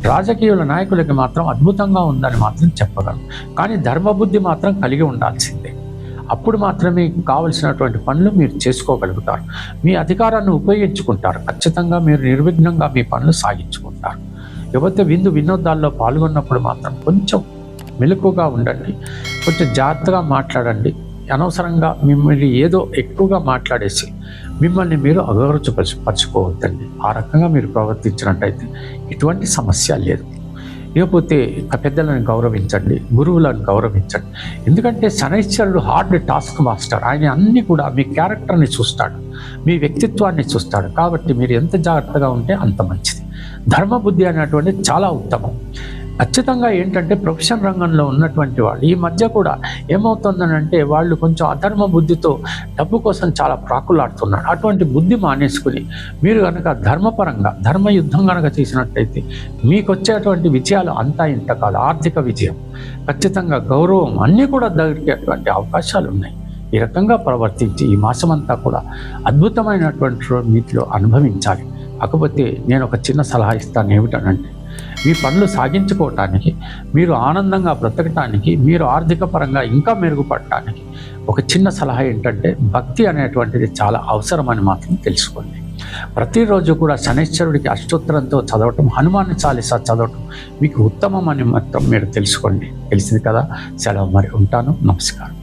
రాజకీయాల నాయకులకి మాత్రం అద్భుతంగా ఉందని మాత్రం చెప్పగలను. కానీ ధర్మబుద్ధి మాత్రం కలిగి ఉండాల్సిందే. అప్పుడు మాత్రమే కావలసినటువంటి పనులు మీరు చేసుకోగలుగుతారు. మీ అధికారాన్ని ఉపయోగించుకుంటారు. ఖచ్చితంగా మీరు నిర్విఘ్నంగా మీ పనులు సాగించుకుంటారు. ఎవరైతే వినోదాల్లో పాల్గొన్నప్పుడు మాత్రం కొంచెం మెలకుగా ఉండండి, కొంచెం జాగ్రత్తగా మాట్లాడండి. అనవసరంగా మిమ్మల్ని ఏదో ఎక్కువగా మాట్లాడేసి మిమ్మల్ని మీరు అగౌరవపరచుకోవద్దండి. ఆ రకంగా మీరు ప్రవర్తించినట్టయితే ఎటువంటి సమస్య లేదు. లేకపోతే పెద్దలను గౌరవించండి, గురువులను గౌరవించండి. ఎందుకంటే శనైశ్వరుడు హార్డ్ టాస్క్ మాస్టర్. ఆయన అన్నీ కూడా మీ క్యారెక్టర్ని చూస్తాడు, మీ వ్యక్తిత్వాన్ని చూస్తాడు. కాబట్టి మీరు ఎంత జాగ్రత్తగా ఉంటే అంత మంచిది. ధర్మబుద్ధి అనేటువంటిది చాలా ఉత్తమం. ఖచ్చితంగా ఏంటంటే ప్రొఫెషన్ రంగంలో ఉన్నటువంటి వాళ్ళు ఈ మధ్య కూడా ఏమవుతుందనంటే వాళ్ళు కొంచెం అధర్మ బుద్ధితో డబ్బు కోసం చాలా ప్రాకులాడుతున్నారు. అటువంటి బుద్ధి మానేసుకుని మీరు కనుక ధర్మపరంగా ధర్మయుద్ధం కనుక చేసినట్టయితే మీకు వచ్చేటువంటి విజయాలు అంతా ఇంత కాదు. ఆర్థిక విజయం, ఖచ్చితంగా గౌరవం అన్నీ కూడా దొరికేటువంటి అవకాశాలు ఉన్నాయి. ఈ రకంగా ప్రవర్తించి ఈ మాసమంతా కూడా అద్భుతమైనటువంటి మీటిలో అనుభవించాలి. కాకపోతే నేను ఒక చిన్న సలహా ఇస్తాను. ఏమిటనంటే మీ పనులు సాగించుకోవటానికి, మీరు ఆనందంగా బ్రతకటానికి, మీరు ఆర్థిక పరంగా ఇంకా మెరుగుపడటానికి ఒక చిన్న సలహా ఏంటంటే భక్తి అనేటువంటిది చాలా అవసరమని మాత్రం తెలుసుకోండి. ప్రతిరోజు కూడా శనైశ్వరుడికి అష్టోత్తరంతో చదవటం, హనుమాన్ చాలీసా చదవటం మీకు ఉత్తమం అని మాత్రం మీరు తెలుసుకోండి. తెలిసింది కదా. సెలవు. మరి ఉంటాను. నమస్కారం.